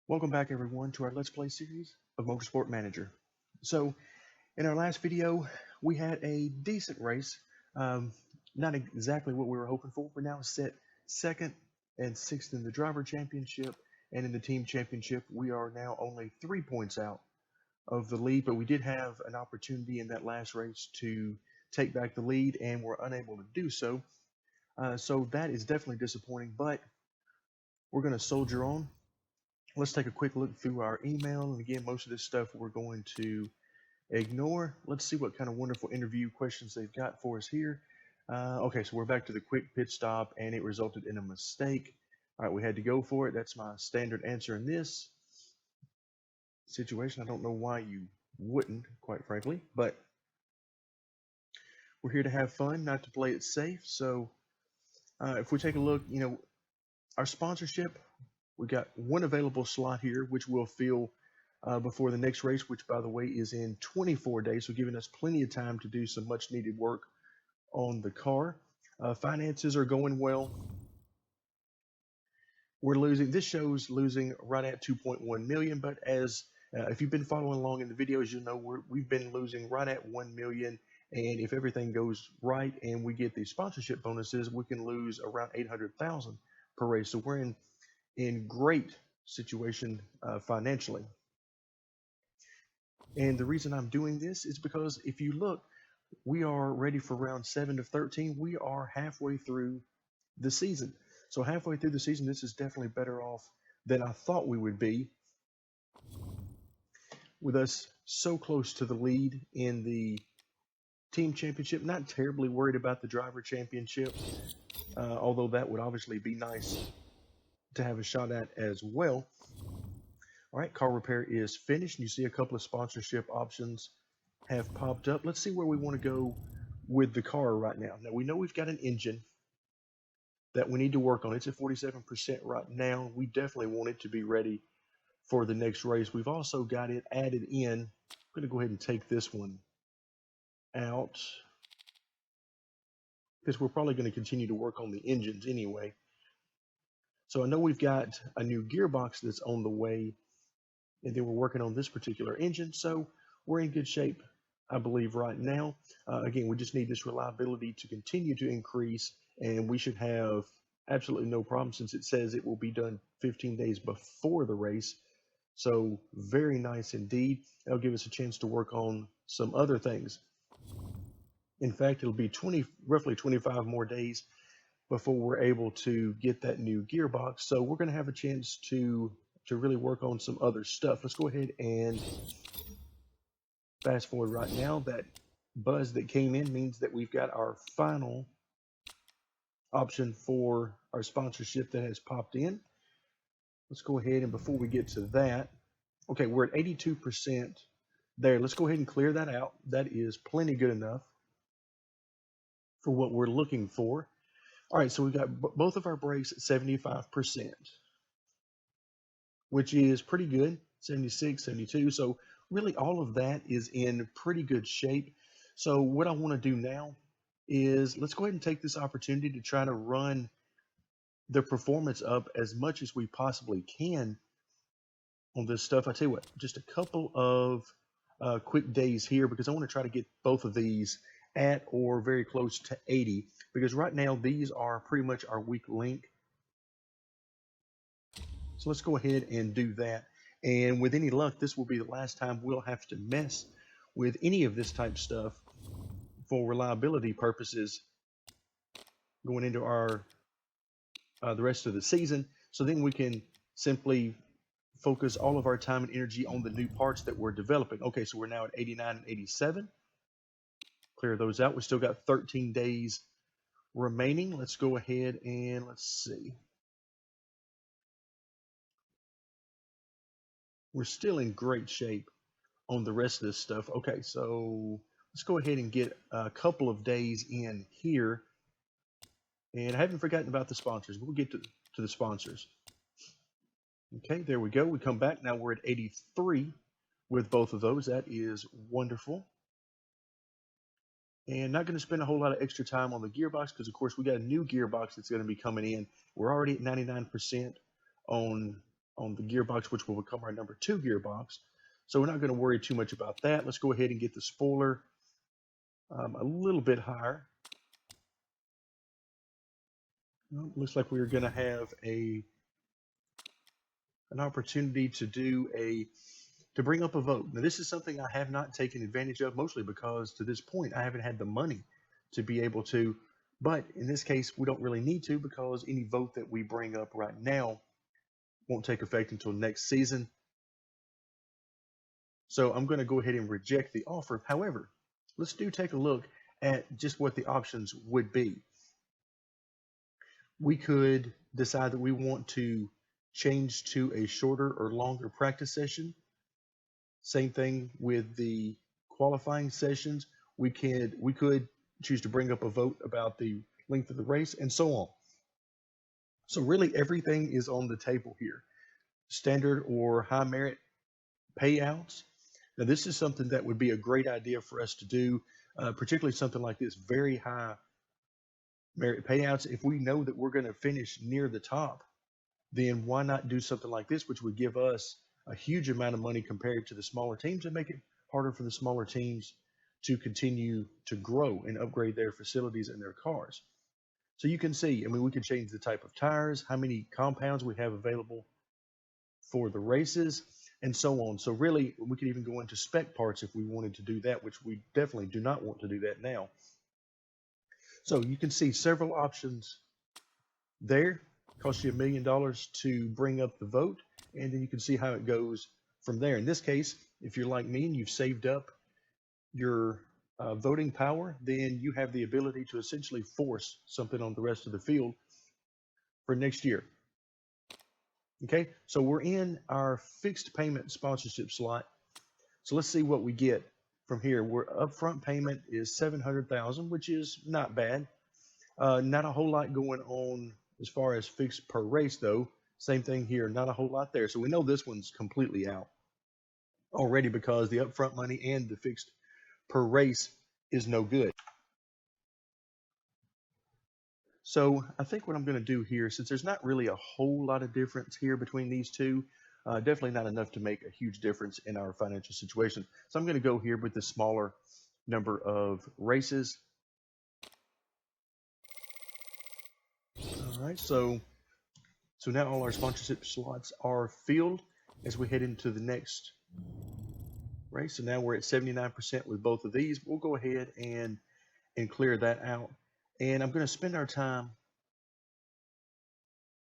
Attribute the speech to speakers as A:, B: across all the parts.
A: Welcome back everyone to our Let's Play series of Motorsport Manager. So in our last video we had a decent race, not exactly what we were hoping for. We're now set second and sixth in the driver championship, and in the team championship we are now only 3 points out of the lead, but we did have an opportunity in that last race to take back the lead and were unable to do so. So that is definitely disappointing, but we're going to soldier on. Let's take a quick look through our email. And again, most of this stuff we're going to ignore. Let's see what kind of wonderful interview questions they've got for us here. Okay, so we're back to the quick pit stop, and it resulted in a mistake. All right, we had to go for it. That's my standard answer in this situation. I don't know why you wouldn't, quite frankly, but we're here to have fun, not to play it safe. So if we take a look, our sponsorship, we got one available slot here, which we'll fill before the next race, which, by the way, is in 24 days, so giving us plenty of time to do some much needed work on the car. Finances are going well. We're losing. This show's losing right at 2.1 million, but as if you've been following along in the videos, you'll know we've been losing right at 1 million. And if everything goes right and we get the sponsorship bonuses, we can lose around 800,000 per race. So we're in great situation financially. And the reason I'm doing this is because if you look, we are ready for round 7 of 13. We are halfway through the season. So halfway through the season, this is definitely better off than I thought we would be, with us so close to the lead in the team championship. Not terribly worried about the driver championship, although that would obviously be nice to have a shot at as well. All right, car repair is finished. You see a couple of sponsorship options have popped up. Let's see where we want to go with the car right now. Now, we know we've got an engine that we need to work on. It's at 47% right now. We definitely want it to be ready for the next race. We've also got it added in. I'm going to go ahead and take this one out because we're probably going to continue to work on the engines anyway. So I know we've got a new gearbox that's on the way, and then we're working on this particular engine. So we're in good shape, I believe, right now. Again, we just need this reliability to continue to increase, and we should have absolutely no problem since it says it will be done 15 days before the race. So very nice indeed. That'll give us a chance to work on some other things. In fact, it'll be roughly 25 more days before we're able to get that new gearbox. So we're going to have a chance to really work on some other stuff. Let's go ahead and fast forward right now. That buzz that came in means that we've got our final option for our sponsorship that has popped in. Let's go ahead, and before we get to that, okay, we're at 82% there. Let's go ahead and clear that out. That is plenty good enough for what we're looking for. All right, so we've got both of our brakes at 75%, which is pretty good. 76, 72. So really all of that is in pretty good shape. So what I want to do now is let's go ahead and take this opportunity to try to run the performance up as much as we possibly can on this stuff. I tell you what, just a couple of quick days here, because I want to try to get both of these at or very close to 80, because right now these are pretty much our weak link. So let's go ahead and do that. And with any luck, this will be the last time we'll have to mess with any of this type stuff for reliability purposes going into our the rest of the season. So then we can simply focus all of our time and energy on the new parts that we're developing. Okay, so we're now at 89 and 87. Clear those out. We still got 13 days remaining. Let's go ahead and let's see. We're still in great shape on the rest of this stuff. Okay, so let's go ahead and get a couple of days in here. And I haven't forgotten about the sponsors. We'll get to the sponsors. Okay, there we go. We come back. Now we're at 83 with both of those. That is wonderful. And not going to spend a whole lot of extra time on the gearbox because, of course, we got a new gearbox that's going to be coming in. We're already at 99% on on the gearbox, which will become our number 2 gearbox. So we're not going to worry too much about that. Let's go ahead and get the spoiler a little bit higher. Well, looks like we're going to have an opportunity to bring up a vote. Now, this is something I have not taken advantage of, mostly because to this point I haven't had the money to be able to. But in this case, we don't really need to, because any vote that we bring up right now won't take effect until next season. So I'm going to go ahead and reject the offer. However, let's take a look at just what the options would be. We could decide that we want to change to a shorter or longer practice session. Same thing with the qualifying sessions. We could choose to bring up a vote about the length of the race, and so on. So really everything is on the table here. Standard or high merit payouts. Now this is something that would be a great idea for us to do, particularly something like this, very high merit payouts. If we know that we're going to finish near the top, then why not do something like this, which would give us a huge amount of money compared to the smaller teams, and make it harder for the smaller teams to continue to grow and upgrade their facilities and their cars. So you can see, I mean, we can change the type of tires, how many compounds we have available for the races, and so on. So really, we could even go into spec parts if we wanted to do that, which we definitely do not want to do that now. So you can see several options there. Costs you $1 million to bring up the vote, and then you can see how it goes from there. In this case, if you're like me and you've saved up your voting power, then you have the ability to essentially force something on the rest of the field for next year. Okay, so we're in our fixed payment sponsorship slot. So let's see what we get from here. Our upfront payment is $700,000, which is not bad. Not a whole lot going on as far as fixed per race, though. Same thing here, not a whole lot there. So we know this one's completely out already, because the upfront money and the fixed per race is no good. So I think what I'm going to do here, since there's not really a whole lot of difference here between these two, definitely not enough to make a huge difference in our financial situation. So I'm going to go here with the smaller number of races. All right, so now all our sponsorship slots are filled as we head into the next race. So now we're at 79% with both of these. We'll go ahead and clear that out. And I'm going to spend our time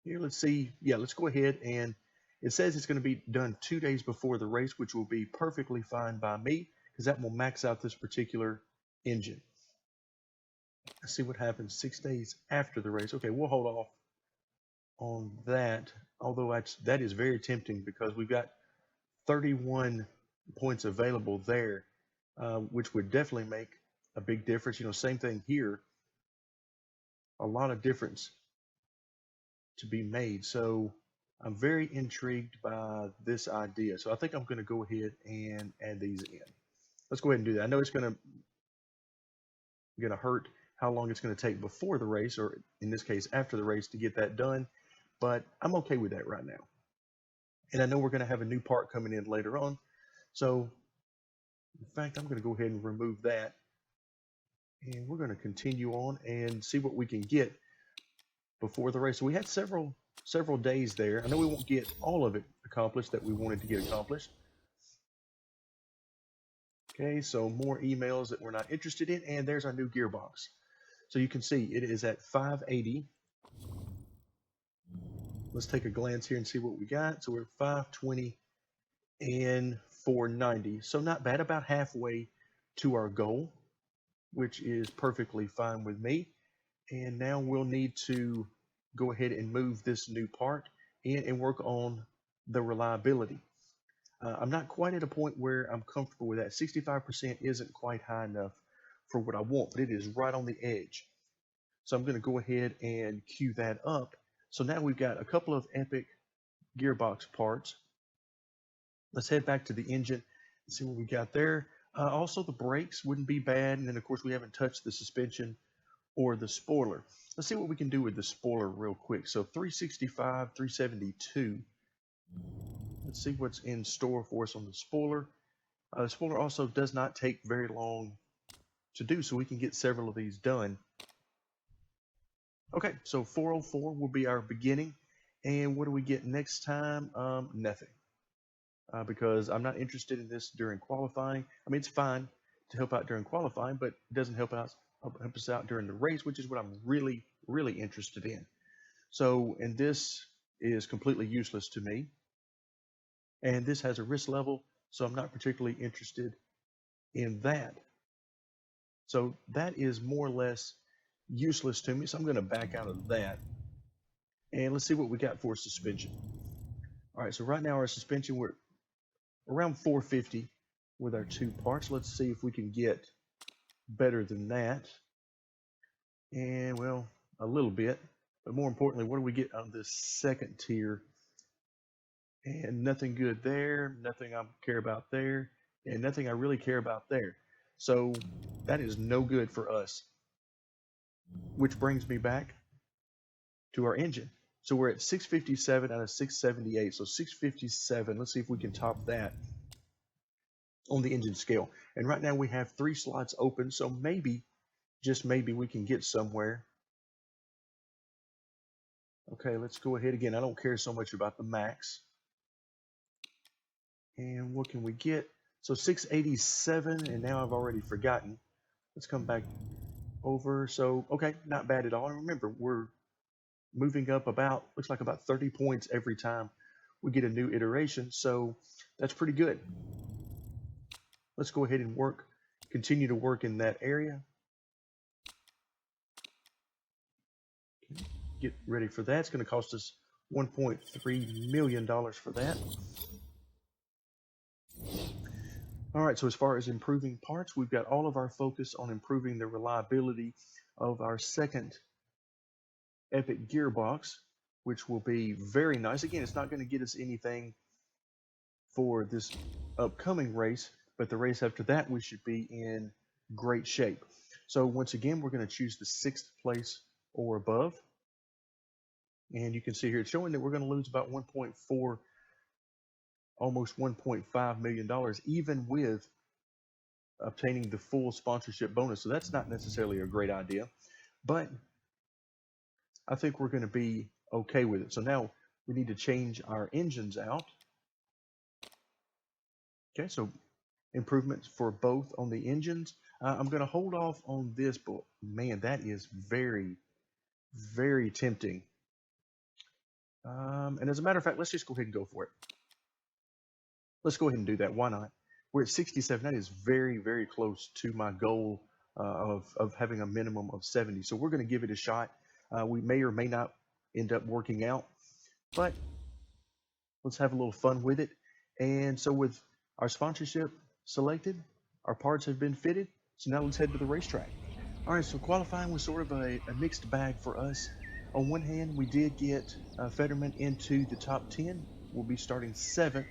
A: here. Let's see. Yeah, let's go ahead, and it says it's going to be done 2 days before the race, which will be perfectly fine by me, because that will max out this particular engine. Let's see what happens 6 days after the race. Okay, we'll hold off on that, although that is very tempting, because we've got 31 points available there, which would definitely make a big difference. You know, same thing here. A lot of difference to be made. So I'm very intrigued by this idea. So I think I'm going to go ahead and add these in. Let's go ahead and do that. I know it's going to hurt how long it's going to take before the race, or in this case after the race, to get that done, but I'm okay with that right now. And I know we're going to have a new part coming in later on. So in fact, I'm going to go ahead and remove that, and we're going to continue on and see what we can get before the race. So we had several days there. I know we won't get all of it accomplished that we wanted to get accomplished. Okay, so more emails that we're not interested in, and there's our new gearbox. So you can see it is at 580. Let's take a glance here and see what we got. So we're at 520 and 490. So not bad, about halfway to our goal, which is perfectly fine with me. And now we'll need to go ahead and move this new part in and work on the reliability. I'm not quite at a point where I'm comfortable with that. 65% isn't quite high enough for what I want, but it is right on the edge. So I'm going to go ahead and queue that up. So now we've got a couple of epic gearbox parts. Let's head back to the engine and see what we got there. Also, the brakes wouldn't be bad. And then, of course, we haven't touched the suspension or the spoiler. Let's see what we can do with the spoiler real quick. So 365, 372. Let's see what's in store for us on the spoiler. The spoiler also does not take very long to do, so we can get several of these done. Okay, so 404 will be our beginning. And what do we get next time? Nothing. Because I'm not interested in this during qualifying. I mean, it's fine to help out during qualifying, but it doesn't help us out during the race, which is what I'm really, really interested in. So, and this is completely useless to me. And this has a risk level, so I'm not particularly interested in that. So that is more or less useless to me. So I'm going to back out of that. And let's see what we got for suspension. All right, so right now our suspension, we're around 450 with our 2 parts. Let's see if we can get better than that. And well, a little bit, but more importantly, what do we get on this second tier? And nothing good there, nothing I care about there, and nothing I really care about there. So that is no good for us. Which brings me back to our engine. So we're at 657 out of 678. So 657, let's see if we can top that on the engine scale. And right now we have 3 slots open, so maybe, just maybe, we can get somewhere. Okay, let's go ahead again. I don't care so much about the max. And what can we get? So 687, and now I've already forgotten. Let's come back over. So, okay, not bad at all. And remember, we're moving up about, looks like about 30 points every time we get a new iteration. So that's pretty good. Let's go ahead and continue to work in that area. Get ready for that. It's going to cost us $1.3 million for that. All right, so as far as improving parts, we've got all of our focus on improving the reliability of our second Epic gearbox, which will be very nice. Again, it's not going to get us anything for this upcoming race, but the race after that, we should be in great shape. So once again, we're going to choose the 6th place or above. And you can see here, it's showing that we're going to lose about 1.4, almost $1.5 million, even with obtaining the full sponsorship bonus. So that's not necessarily a great idea, but I think we're going to be okay with it. So now we need to change our engines out. Okay, so improvements for both on the engines. I'm going to hold off on this, but man, that is very, very tempting. And as a matter of fact, let's just go ahead and go for it. Let's go ahead and do that. Why not? We're at 67. That is very, very close to my goal of having a minimum of 70. So we're going to give it a shot. We may or may not end up working out, but let's have a little fun with it. And so with our sponsorship selected, our parts have been fitted. So now let's head to the racetrack. All right, so qualifying was sort of a mixed bag for us. On one hand, we did get Fetterman into the top 10. We'll be starting 7th,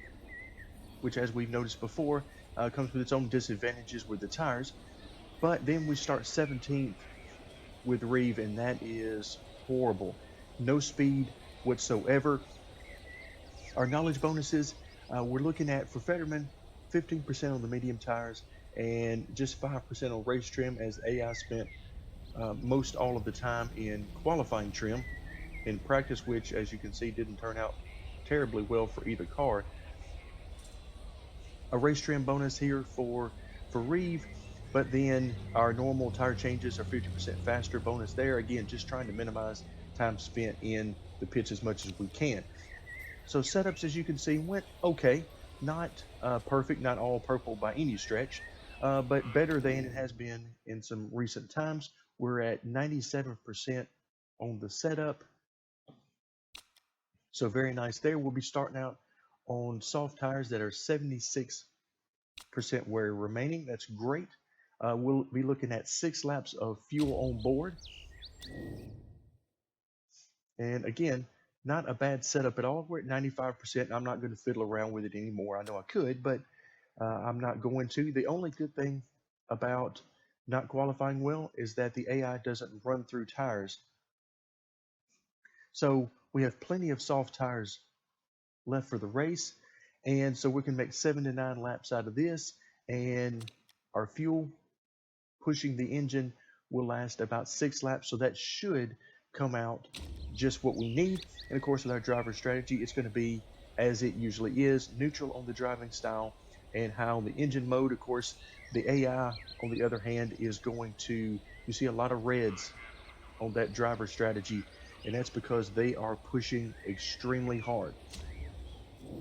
A: which, as we've noticed before, comes with its own disadvantages with the tires. But then we start 17th with Reeve, and that is horrible. No speed whatsoever. Our knowledge bonuses, we're looking at, for Fetterman, 15% on the medium tires and just 5% on race trim, as AI spent most all of the time in qualifying trim. In practice, which, as you can see, didn't turn out terribly well for either car. A race trim bonus here for Reeve, but then our normal tire changes are 50% faster bonus there. Again, just trying to minimize time spent in the pits as much as we can. So setups, as you can see, went okay. Not perfect, not all purple by any stretch, but better than it has been in some recent times. We're at 97% on the setup. So very nice there. We'll be starting out on soft tires that are 76% wear remaining. That's great. We'll be looking at 6 laps of fuel on board. And again, not a bad setup at all. We're at 95%. I'm not going to fiddle around with it anymore. I know I could, but I'm not going to. The only good thing about not qualifying well is that the AI doesn't run through tires. So we have plenty of soft tires left for the race. And so we can make 7 to 9 laps out of this, and our fuel pushing the engine will last about 6 laps. So that should come out just what we need. And of course, with our driver strategy, it's going to be as it usually is, neutral on the driving style and high on the engine mode. Of course, the AI, on the other hand, is going to, you see a lot of reds on that driver strategy, and that's because they are pushing extremely hard.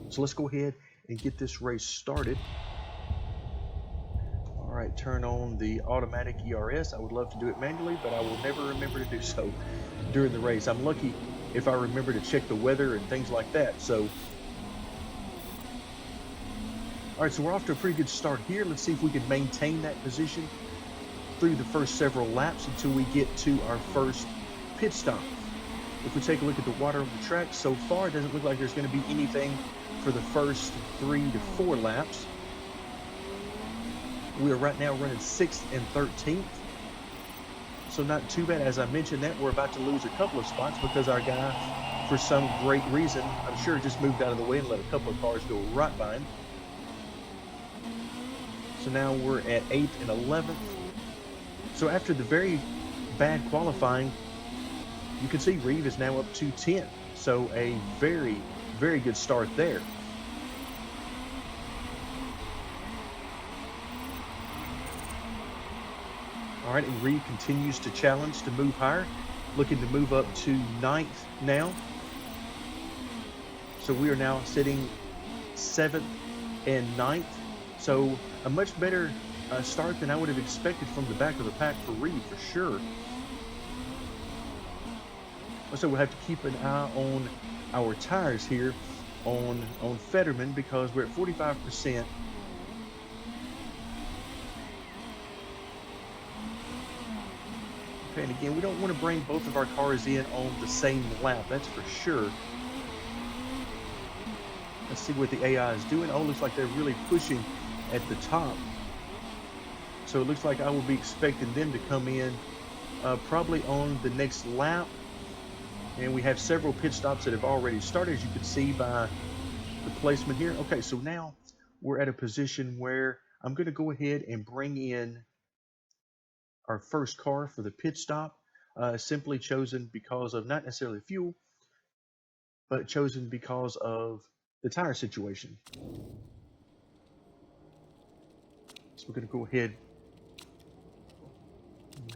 A: So let's go ahead and get this race started. All right, turn on the automatic ERS. I would love to do it manually, but I will never remember to do so during the race. I'm lucky if I remember to check the weather and things like that. So, all right, so we're off to a pretty good start here. Let's see if we can maintain that position through the first several laps until we get to our first pit stop. If we take a look at the water on the track, so far it doesn't look like there's going to be anything for the first 3 to 4 laps. We are right now running 6th and 13th. So not too bad. As I mentioned that, we're about to lose a couple of spots because our guy, for some great reason, I'm sure just moved out of the way and let a couple of cars go right by him. So now we're at 8th and 11th. So after the very bad qualifying, you can see Reeve is now up to 10. So a very, very good start there. All right, and Reeve continues to challenge to move higher, looking to move up to 9th now. So we are now sitting 7th and 9th. So a much better start than I would have expected from the back of the pack for Reeve, for sure. So we'll have to keep an eye on our tires here on Fetterman, because we're at 45%. Okay, and again, we don't want to bring both of our cars in on the same lap, that's for sure. Let's see what the AI is doing. Oh, looks like they're really pushing at the top. So it looks like I will be expecting them to come in probably on the next lap. And we have several pit stops that have already started, as you can see by the placement here. Okay, so now we're at a position where I'm going to go ahead and bring in our first car for the pit stop, simply chosen because of not necessarily fuel, but chosen because of the tire situation. So we're going to go ahead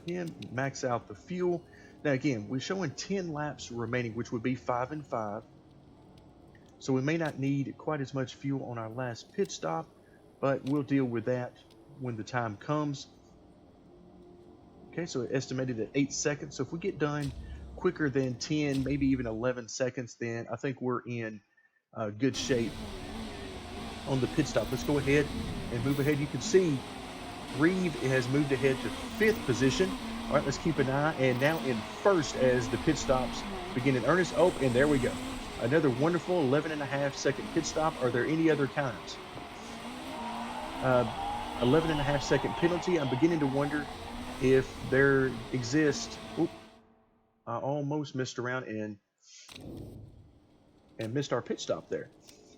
A: and max out the fuel. Now again, we're showing 10 laps remaining, which would be 5 and 5. So we may not need quite as much fuel on our last pit stop, but we'll deal with that when the time comes. Okay, so estimated at 8 seconds. So if we get done quicker than 10, maybe even 11 seconds, then I think we're in good shape on the pit stop. Let's go ahead and move ahead. You can see Reeve has moved ahead to 5th position. All right, let's keep an eye. And now in 1st as the pit stops begin in earnest. Oh, and there we go. Another wonderful 11.5 second pit stop. Are there any other times? 11.5 second penalty. I'm beginning to wonder if there exists. Oop, I almost missed around and missed our pit stop there.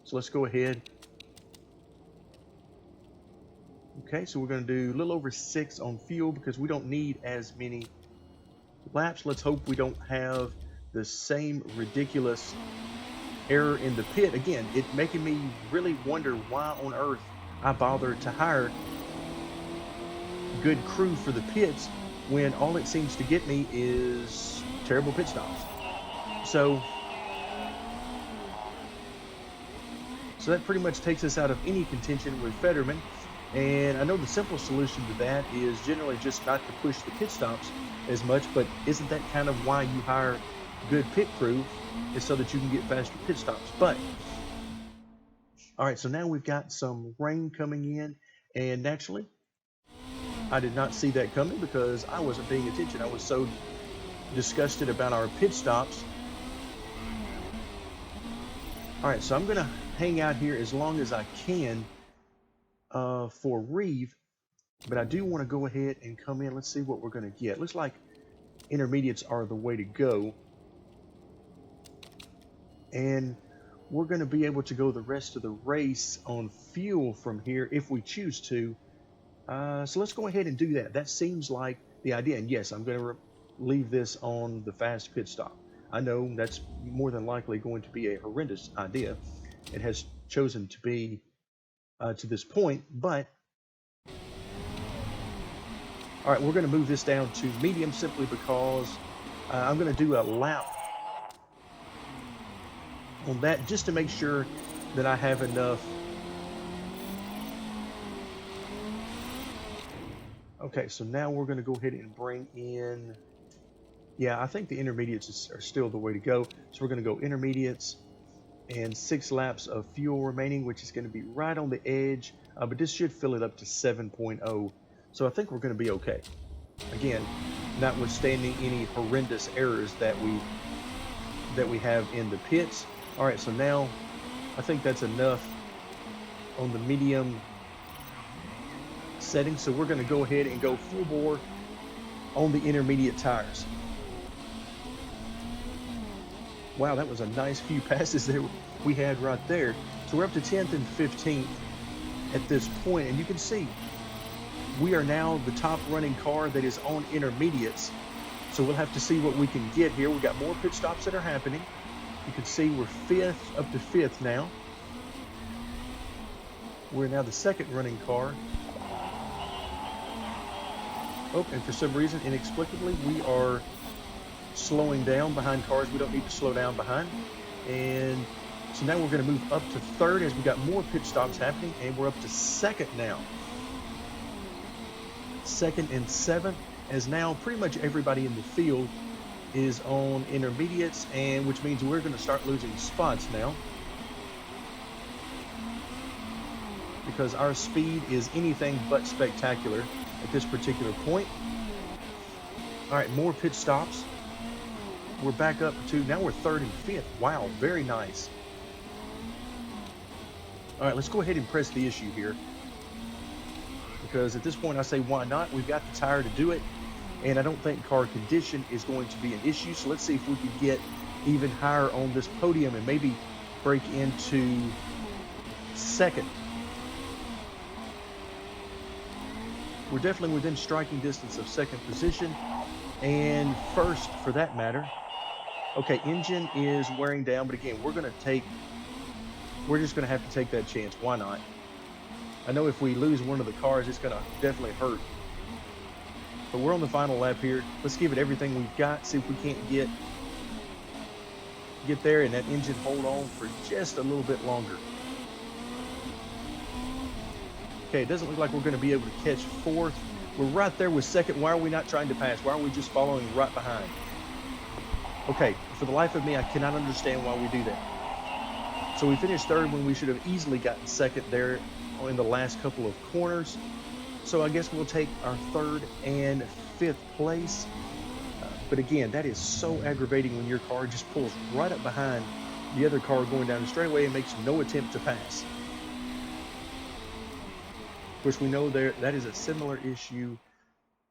A: So let's go ahead. Okay, so we're going to do a little over 6 on fuel because we don't need as many laps. Let's hope we don't have the same ridiculous error in the pit. Again, it's making me really wonder why on earth I bothered to hire good crew for the pits when all it seems to get me is terrible pit stops. So that pretty much takes us out of any contention with Fetterman. And I know the simple solution to that is generally just not to push the pit stops as much, but isn't that kind of why you hire good pit crew, is so that you can get faster pit stops? But all right, so now we've got some rain coming in, and naturally I did not see that coming because I wasn't paying attention. I was so disgusted about our pit stops. All right, so I'm gonna hang out here as long as I can for Reeve, but I do want to go ahead and come in. Let's see what we're going to get. Looks like intermediates are the way to go, and we're going to be able to go the rest of the race on fuel from here if we choose to. So let's go ahead and do that. That seems like the idea. And yes, I'm going to leave this on the fast pit stop. I know that's more than likely going to be a horrendous idea. It has chosen to be to this point, but all right, we're going to move this down to medium simply because I'm going to do a lap on that just to make sure that I have enough. Okay, so now we're going to go ahead and bring in, yeah, I think the intermediates are still the way to go. So we're going to go intermediates and 6 laps of fuel remaining, which is going to be right on the edge, but this should fill it up to 7.0. So I think we're going to be okay. Again, notwithstanding any horrendous errors that we have in the pits. All right, so now I think that's enough on the medium setting. So we're going to go ahead and go full bore on the intermediate tires. Wow, that was a nice few passes there we had right there. So we're up to 10th and 15th at this point, and you can see we are now the top running car that is on intermediates. So we'll have to see what we can get here. We've got more pit stops that are happening. You can see we're 5th, up to 5th now. We're now the 2nd running car. Oh, and for some reason, inexplicably, we are slowing down behind cars we don't need to slow down behind. And so now we're going to move up to 3rd as we got more pit stops happening, and we're up to 2nd now. 2nd and 7th, as now pretty much everybody in the field is on intermediates, and which means we're going to start losing spots now because our speed is anything but spectacular at this particular point. All right, more pit stops. We're back up to, now we're 3rd and 5th. Wow, very nice. All right, let's go ahead and press the issue here, because at this point I say why not? We've got the tire to do it, and I don't think car condition is going to be an issue. So let's see if we can get even higher on this podium and maybe break into 2nd. We're definitely within striking distance of 2nd position, and 1st for that matter. Okay, engine is wearing down, but again, we're just going to have to take that chance. Why not? I know if we lose one of the cars, it's going to definitely hurt. But we're on the final lap here. Let's give it everything we've got, see if we can't get there and that engine hold on for just a little bit longer. Okay, it doesn't look like we're going to be able to catch 4th. We're right there with 2nd. Why are we not trying to pass? Why are we just following right behind? Okay, for the life of me, I cannot understand why we do that. So we finished 3rd when we should have easily gotten 2nd there in the last couple of corners. So I guess we'll take our 3rd and 5th place. But again, that is so aggravating when your car just pulls right up behind the other car going down the straightaway and makes no attempt to pass. Of course, we know that is a similar issue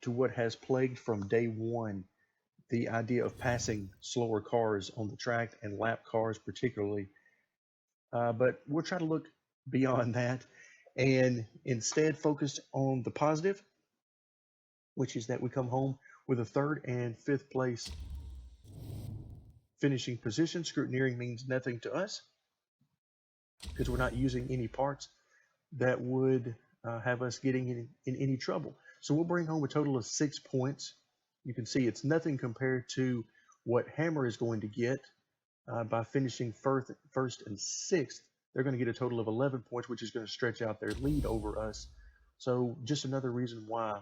A: to what has plagued from day one, the idea of passing slower cars on the track and lap cars particularly. But we'll try to look beyond that and instead focus on the positive, which is that we come home with a 3rd and 5th place finishing position. Scrutineering means nothing to us because we're not using any parts that would have us getting in any trouble. So we'll bring home a total of 6 points. You can see it's nothing compared to what Hammer is going to get by finishing 1st and 6th. They're going to get a total of 11 points, which is going to stretch out their lead over us. So just another reason why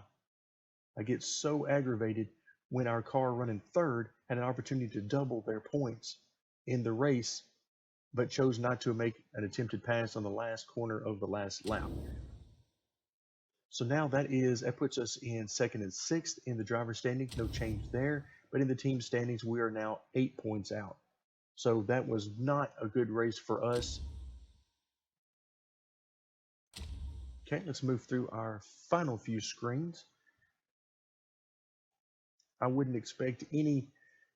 A: I get so aggravated when our car running 3rd had an opportunity to double their points in the race, but chose not to make an attempted pass on the last corner of the last lap. So now that puts us in 2nd and 6th in the driver's standings, no change there. But in the team standings, we are now 8 points out. So that was not a good race for us. Okay, let's move through our final few screens. I wouldn't expect any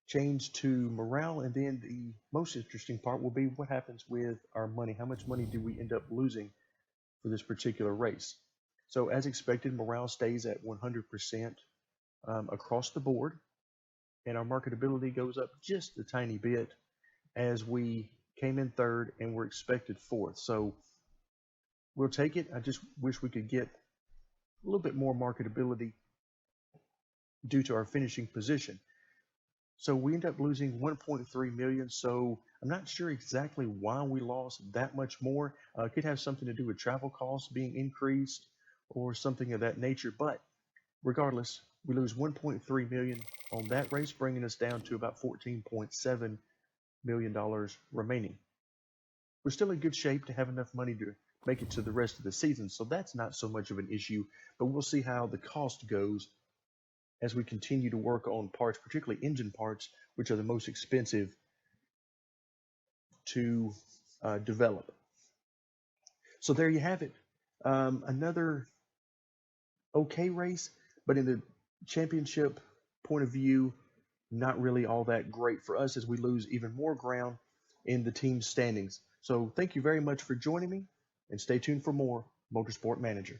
A: change to morale, and then the most interesting part will be what happens with our money. How much money do we end up losing for this particular race? So as expected, morale stays at 100% across the board, and our marketability goes up just a tiny bit as we came in third and were expected fourth. So we'll take it. I just wish we could get a little bit more marketability due to our finishing position. So we end up losing 1.3 million. So I'm not sure exactly why we lost that much more. It could have something to do with travel costs being increased or something of that nature. But regardless, we lose 1.3 million on that race, bringing us down to about $14.7 million remaining. We're still in good shape to have enough money to make it to the rest of the season, so that's not so much of an issue, but we'll see how the cost goes as we continue to work on parts, particularly engine parts, which are the most expensive to develop. So there you have it. Another okay race, but in the championship point of view, not really all that great for us as we lose even more ground in the team standings. So thank you very much for joining me, and stay tuned for more Motorsport Manager.